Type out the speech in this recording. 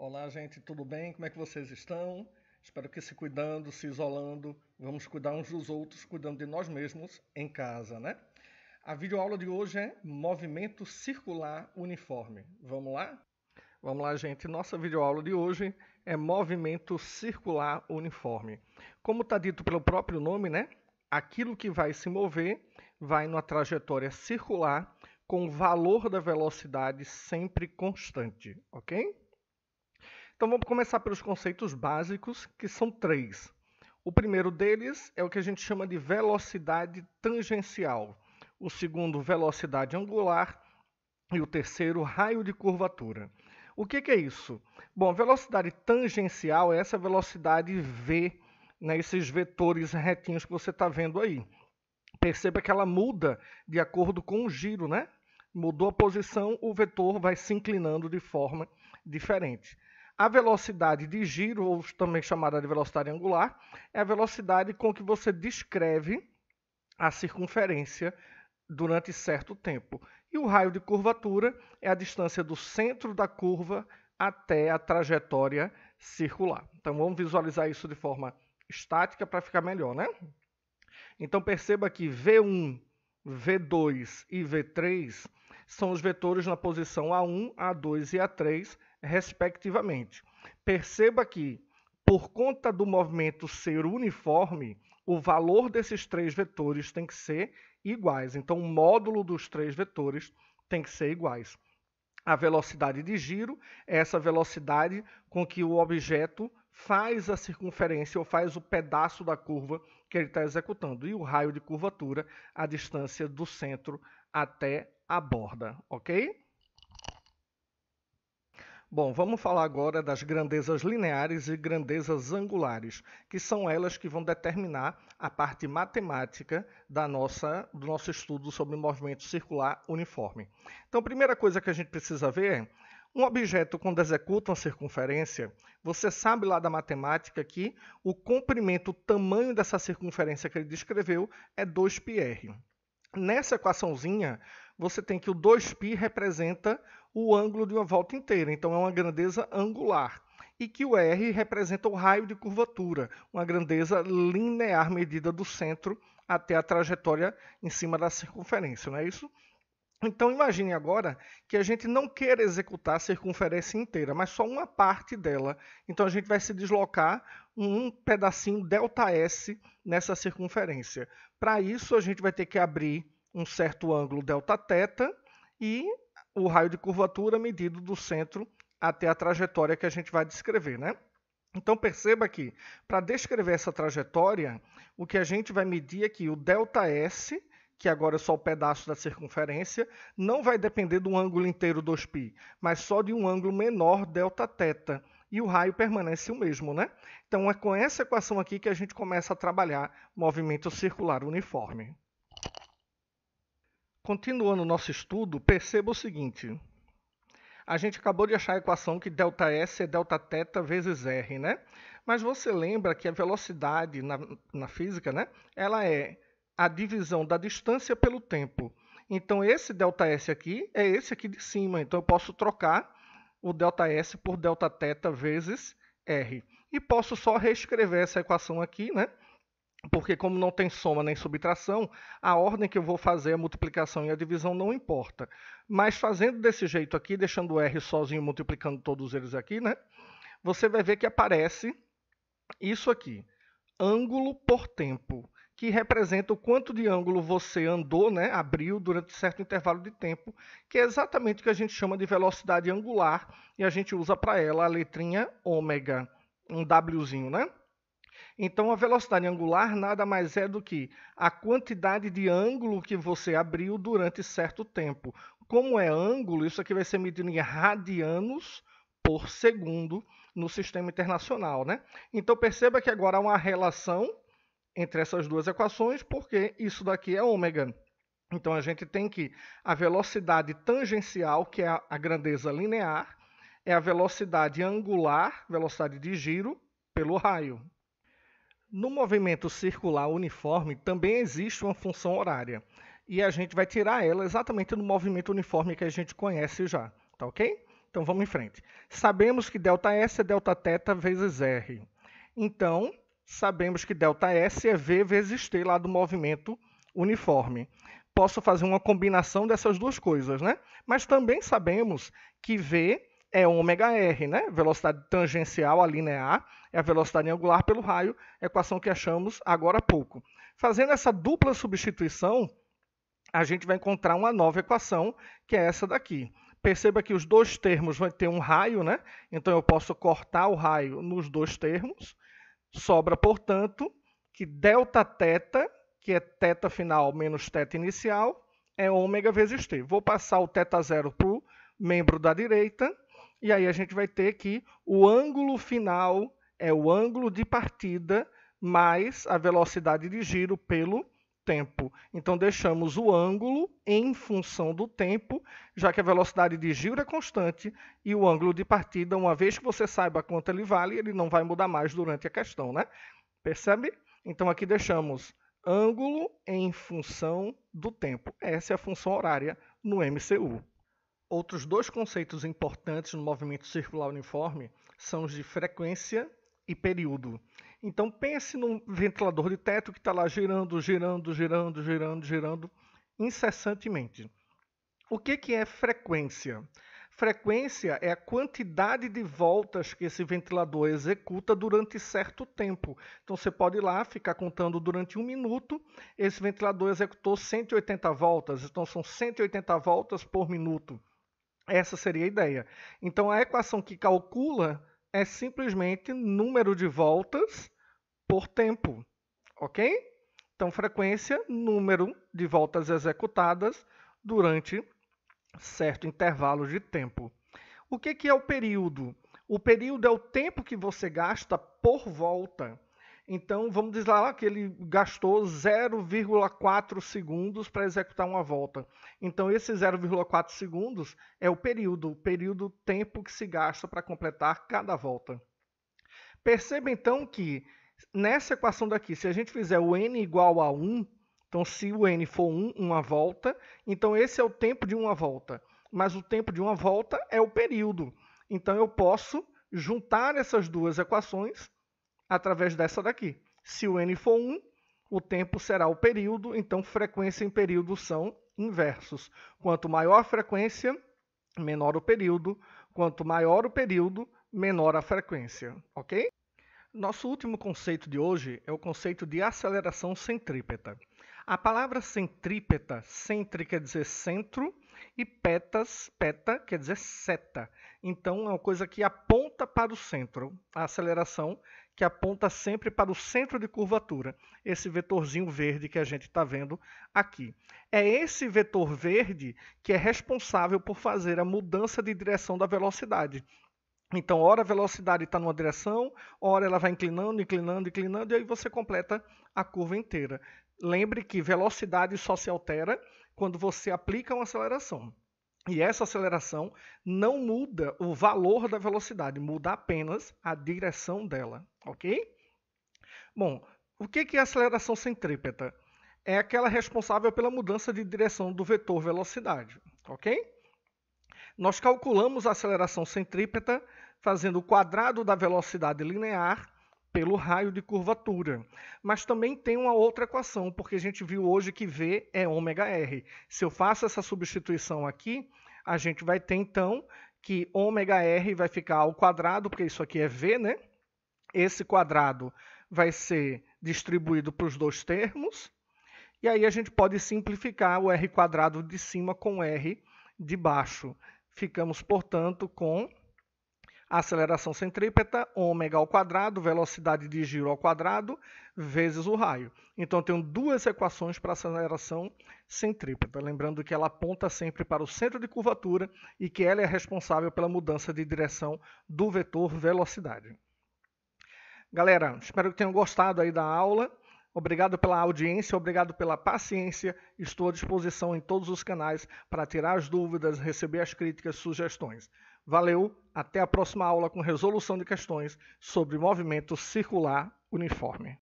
Olá, gente, tudo bem? Como é que vocês estão? Espero que se cuidando, se isolando, vamos cuidar uns dos outros, cuidando de nós mesmos em casa, né? A videoaula de hoje é movimento circular uniforme. Vamos lá? Vamos lá, gente. Nossa videoaula de hoje é movimento circular uniforme. Como está dito pelo próprio nome, né? Aquilo que vai se mover vai numa trajetória circular com o valor da velocidade sempre constante, ok? Então vamos começar pelos conceitos básicos, que são três. O primeiro deles é o que a gente chama de velocidade tangencial. O segundo, velocidade angular. E o terceiro, raio de curvatura. O que é isso? Bom, velocidade tangencial é essa velocidade V, né, esses vetores retinhos que você está vendo aí. Perceba que ela muda de acordo com o giro, né? Mudou a posição, o vetor vai se inclinando de forma diferente. A velocidade de giro, ou também chamada de velocidade angular, é a velocidade com que você descreve a circunferência durante certo tempo. E o raio de curvatura é a distância do centro da curva até a trajetória circular. Então vamos visualizar isso de forma estática para ficar melhor, né? Então perceba que V1, V2 e V3 são os vetores na posição A1, A2 e A3, respectivamente. Perceba que, por conta do movimento ser uniforme, o valor desses três vetores tem que ser iguais. Então, o módulo dos três vetores tem que ser iguais. A velocidade de giro é essa velocidade com que o objeto faz a circunferência ou faz o pedaço da curva que ele está executando. E o raio de curvatura, a distância do centro até a borda, ok? Bom, vamos falar agora das grandezas lineares e grandezas angulares, que são elas que vão determinar a parte matemática do nosso estudo sobre movimento circular uniforme. Então, a primeira coisa que a gente precisa ver é um objeto, quando executa uma circunferência, você sabe lá da matemática que o comprimento, o tamanho dessa circunferência que ele descreveu é 2πr. Nessa equaçãozinha, você tem que o 2π representa o ângulo de uma volta inteira, então é uma grandeza angular. E que o r representa o raio de curvatura, uma grandeza linear medida do centro até a trajetória em cima da circunferência, não é isso? Então imagine agora que a gente não queira executar a circunferência inteira, mas só uma parte dela. Então a gente vai se deslocar um pedacinho ΔS nessa circunferência. Para isso a gente vai ter que abrir um certo ângulo Δθ e o raio de curvatura medido do centro até a trajetória que a gente vai descrever, né? Então perceba que para descrever essa trajetória, o que a gente vai medir aqui, o ΔS, que agora é só o pedaço da circunferência, não vai depender do ângulo inteiro 2π, mas só de um ângulo menor, Δθ. E o raio permanece o mesmo, né? Então é com essa equação aqui que a gente começa a trabalhar movimento circular uniforme. Continuando o nosso estudo, perceba o seguinte. A gente acabou de achar a equação que ΔS é Δθ vezes r, né? Mas você lembra que a velocidade na física, né? Ela é a divisão da distância pelo tempo. Então, esse ΔS aqui é esse aqui de cima. Então, eu posso trocar o ΔS por Δθ vezes r. E posso só reescrever essa equação aqui, né? Porque como não tem soma nem subtração, a ordem que eu vou fazer a multiplicação e a divisão não importa. Mas fazendo desse jeito aqui, deixando o r sozinho, multiplicando todos eles aqui, né? Você vai ver que aparece isso aqui, ângulo por tempo, que representa o quanto de ângulo você andou, né, abriu durante certo intervalo de tempo, que é exatamente o que a gente chama de velocidade angular, e a gente usa para ela a letrinha ômega, um Wzinho, né? Então, a velocidade angular nada mais é do que a quantidade de ângulo que você abriu durante certo tempo. Como é ângulo, isso aqui vai ser medido em radianos por segundo no sistema internacional, né? Então, perceba que agora há uma relação entre essas duas equações, porque isso daqui é ômega. Então, a gente tem que a velocidade tangencial, que é a grandeza linear, é a velocidade angular, velocidade de giro, pelo raio. No movimento circular uniforme também existe uma função horária. E a gente vai tirar ela exatamente no movimento uniforme que a gente conhece já, tá ok? Então vamos em frente. Sabemos que ΔS é Δθ vezes R. Então, sabemos que ΔS é V vezes T lá do movimento uniforme. Posso fazer uma combinação dessas duas coisas, né? Mas também sabemos que V é ômega-R, né? Velocidade tangencial a linear é a velocidade angular pelo raio, equação que achamos agora há pouco. Fazendo essa dupla substituição, a gente vai encontrar uma nova equação, que é essa daqui. Perceba que os dois termos vão ter um raio, né? Então eu posso cortar o raio nos dois termos. Sobra, portanto, que Δθ, que é θ final menos θ inicial, é ômega vezes t. Vou passar o θ0 para o membro da direita, e aí a gente vai ter que o ângulo final é o ângulo de partida mais a velocidade de giro pelo tempo. Então, deixamos o ângulo em função do tempo, já que a velocidade de giro é constante e o ângulo de partida, uma vez que você saiba quanto ele vale, ele não vai mudar mais durante a questão, né? Percebe? Então, aqui deixamos ângulo em função do tempo. Essa é a função horária no MCU. Outros dois conceitos importantes no movimento circular uniforme são os de frequência e período. Então pense num ventilador de teto que está lá girando incessantemente. O que é frequência? Frequência é a quantidade de voltas que esse ventilador executa durante certo tempo. Então você pode ir lá, ficar contando durante 1 minuto, esse ventilador executou 180 voltas, então são 180 voltas por minuto. Essa seria a ideia. Então a equação que calcula é simplesmente número de voltas por tempo, ok? Então frequência, número de voltas executadas durante certo intervalo de tempo. O que é o período? O período é o tempo que você gasta por volta. Então, vamos dizer lá que ele gastou 0,4 segundos para executar uma volta. Então, esse 0,4 segundos é o período tempo que se gasta para completar cada volta. Perceba, então, que nessa equação daqui, se a gente fizer o n igual a 1, então se o n for 1, uma volta, então esse é o tempo de uma volta. Mas o tempo de uma volta é o período. Então, eu posso juntar essas duas equações através dessa daqui. Se o n for 1, o tempo será o período, então frequência e período são inversos. Quanto maior a frequência, menor o período. Quanto maior o período, menor a frequência, ok? Nosso último conceito de hoje é o conceito de aceleração centrípeta. A palavra centrípeta, centri quer dizer centro, e peta quer dizer seta. Então, é uma coisa que aponta para o centro. A aceleração que aponta sempre para o centro de curvatura. Esse vetorzinho verde que a gente está vendo aqui. É esse vetor verde que é responsável por fazer a mudança de direção da velocidade. Então, ora a velocidade está numa direção, ora ela vai inclinando, e aí você completa a curva inteira. Lembre que velocidade só se altera quando você aplica uma aceleração. E essa aceleração não muda o valor da velocidade, muda apenas a direção dela, ok? Bom, o que é a aceleração centrípeta? É aquela responsável pela mudança de direção do vetor velocidade, ok? Nós calculamos a aceleração centrípeta fazendo o quadrado da velocidade linear pelo raio de curvatura. Mas também tem uma outra equação, porque a gente viu hoje que V é ômega-R. Se eu faço essa substituição aqui, a gente vai ter então que ômega-R vai ficar ao quadrado, porque isso aqui é V, né? Esse quadrado vai ser distribuído para os dois termos. E aí a gente pode simplificar o R quadrado de cima com o R de baixo. Ficamos, portanto, com a aceleração centrípeta, ômega ao quadrado, velocidade de giro ao quadrado, vezes o raio. Então, eu tenho duas equações para a aceleração centrípeta. Lembrando que ela aponta sempre para o centro de curvatura e que ela é responsável pela mudança de direção do vetor velocidade. Galera, espero que tenham gostado aí da aula. Obrigado pela audiência, obrigado pela paciência. Estou à disposição em todos os canais para tirar as dúvidas, receber as críticas, sugestões. Valeu, até a próxima aula com resolução de questões sobre movimento circular uniforme.